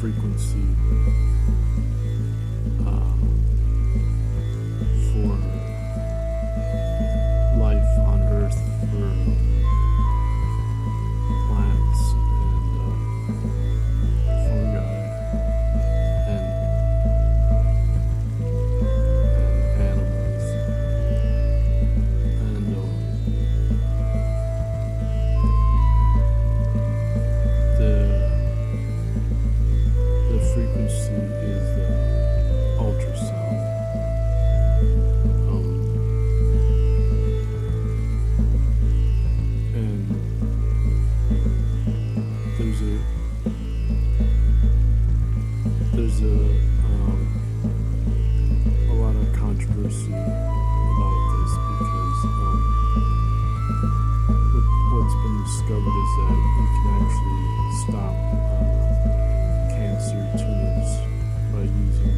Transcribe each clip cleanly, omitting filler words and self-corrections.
frequency for life on Earth, for plants and fungi and animals, and the frequency is the ultrasound. And there's a lot of controversy about this because what's been discovered is that you can actually stop cancer tumors by using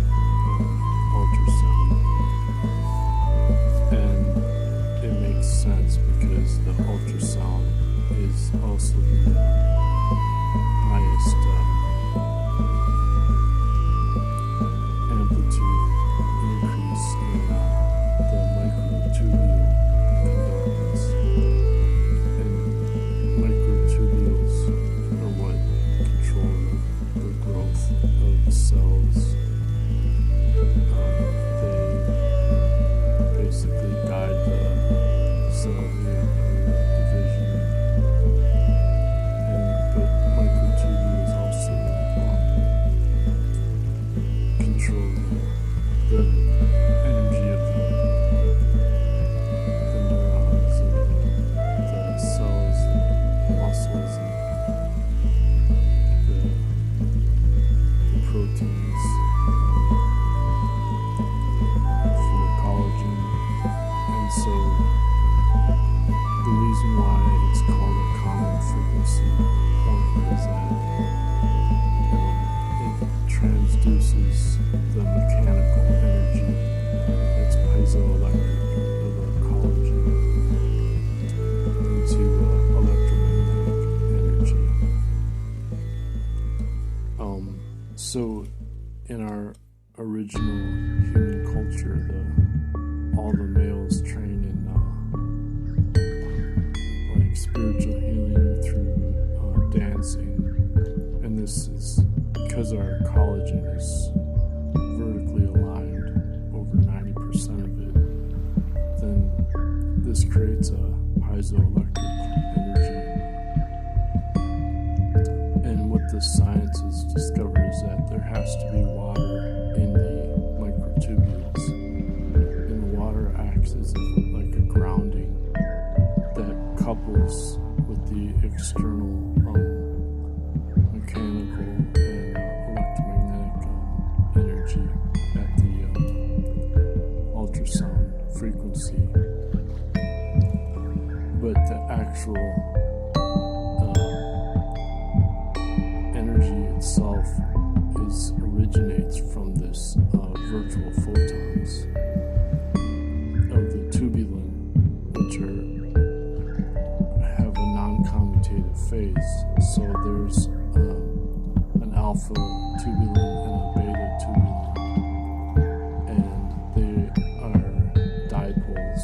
ultrasound, and it makes sense because the ultrasound is also the highest amplitude increase in the microtubule conductance, and microtubules are what control the growth of cells. They basically guide the cell division, but microtubules also control the energy of the neurons and the cells, the muscles, and the proteins for the collagen. And so the reason why it's called a common frequency point is that it transduces the mechanical energy that's piezoelectric of the collagen into electromagnetic energy. So in our original human culture, all the males train in like spiritual healing through dancing, and this is because our collagen is vertically aligned, over 90% of it. Then this creates a piezoelectric energy, and what the science has discovered is that there has to be water in the microtubules, and the water acts as like a grounding that couples with the external mechanical and electromagnetic energy at the ultrasound frequency. But the actual energy itself originates from this virtual photons of the tubulin, which have a non-commutative phase. So there's an alpha tubulin and a beta tubulin, and they are dipoles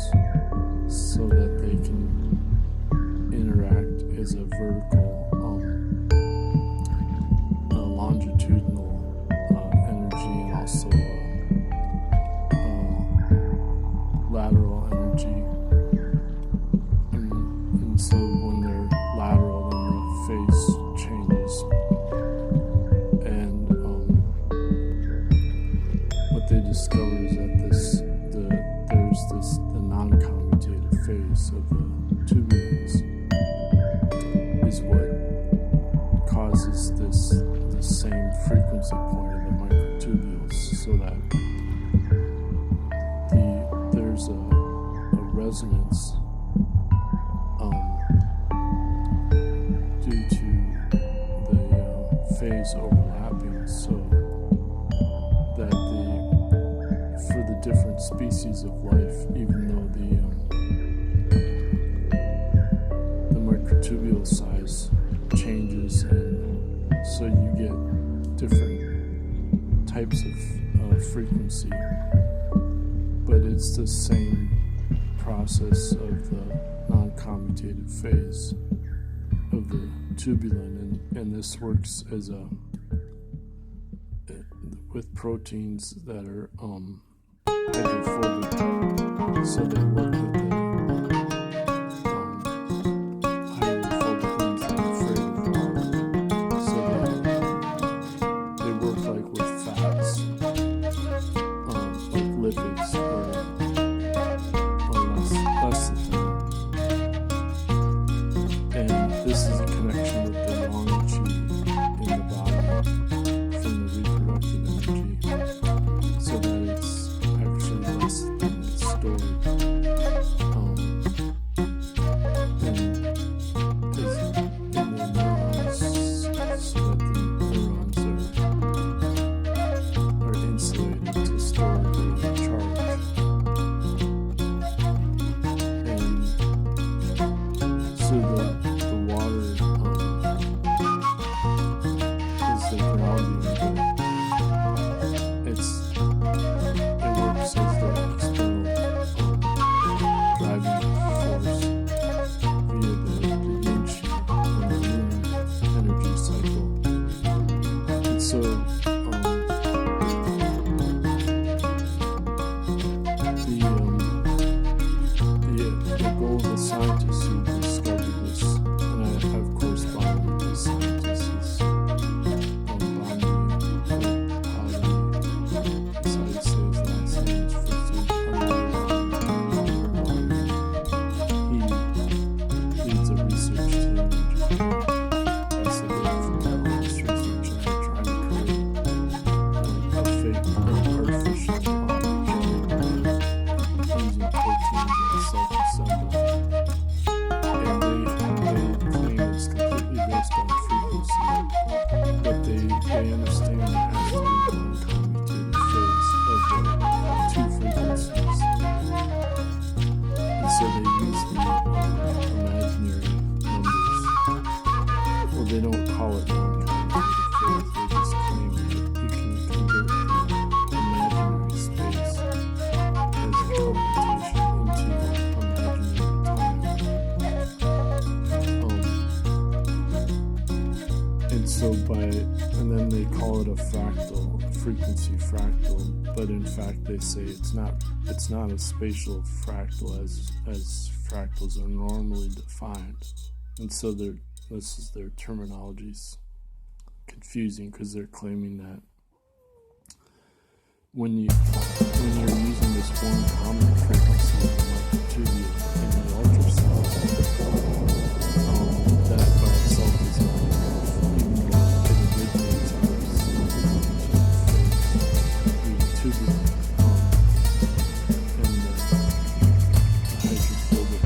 so that they can interact as a vertical longitudinal energy, and also lateral energy. And so when they're lateral, then the phase changes. And what they discovered is that there's the non-commutative phase of the tubulins is what causes the same frequency point of the microtubules, so that there's a resonance due to the phase overlapping, so that for the different species of life, even though the microtubule size changes, and so you get different types of frequency, but it's the same process of the non-commutative phase of the tubulin, and this works as with proteins that are hydrophobic, so they work with the hydrophobic ones that are afraid of water, so they work like with fats, like lipids, or less of them. And this is a connection with the Yuan Qi in the body from the reproductive energy, so that it's actually less than it's stored. And is in the neurons, so that the neurons are insulated to store the charge. And so the water is the grounding, but it works as the external driving force via the Yuan Qi and the lunar energy cycle. And so the goal of the scientists who discovered this, and I've corresponded with these scientists, is he leads a research team in Japan. That's the goal from that research, which I'm trying to create a fake artificial using proteins that self-assemble. And they claim it's completely based on frequency, but they understand it has to be the non-commutative phase of the two frequencies. And so they use the imaginary numbers. Well, they don't call it non-commutative phase, they just claim that you can convert the imaginary space as a computation into imaginary time. And so and then they call it a fractal, a frequency fractal, but in fact they say it's not a spatial fractal as fractals are normally defined. And so this is their terminology's confusing, because they're claiming that when you're using this one common frequency of the microtubule in the ultrasound, that by itself is not enough, even though it originates out of the tubulin and the hydrophobic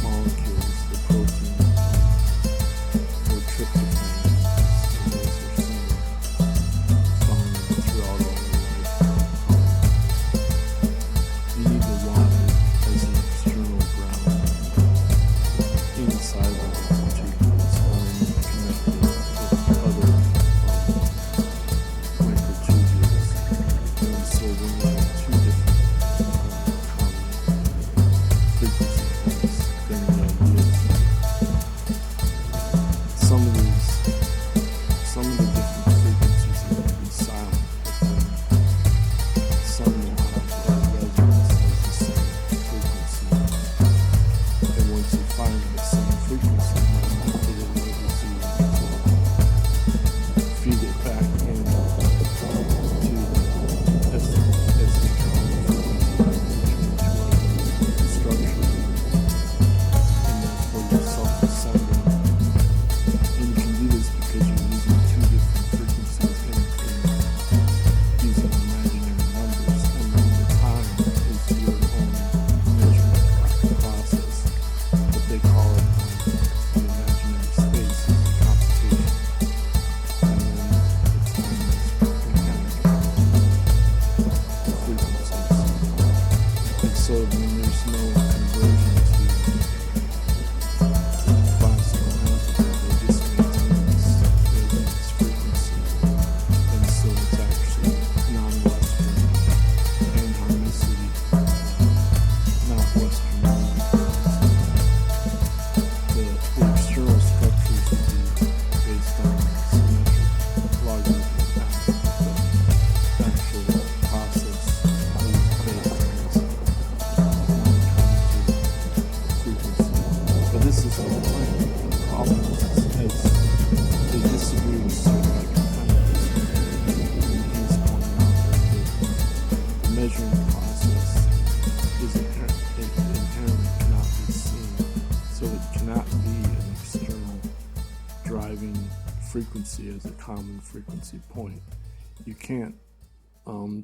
molecules, the proteins, or tryptophan, and those are similar, found throughout all their life. You need the water as an external ground inside of the tubules, and then you connect it with other microtubules frequency as a common frequency point. You can't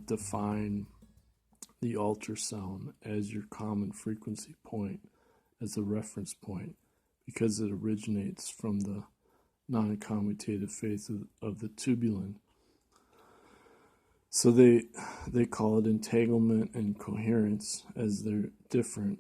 define the ultrasound as your common frequency point as a reference point because it originates from the non-commutative phase of the tubulin. So they call it entanglement and coherence as they're different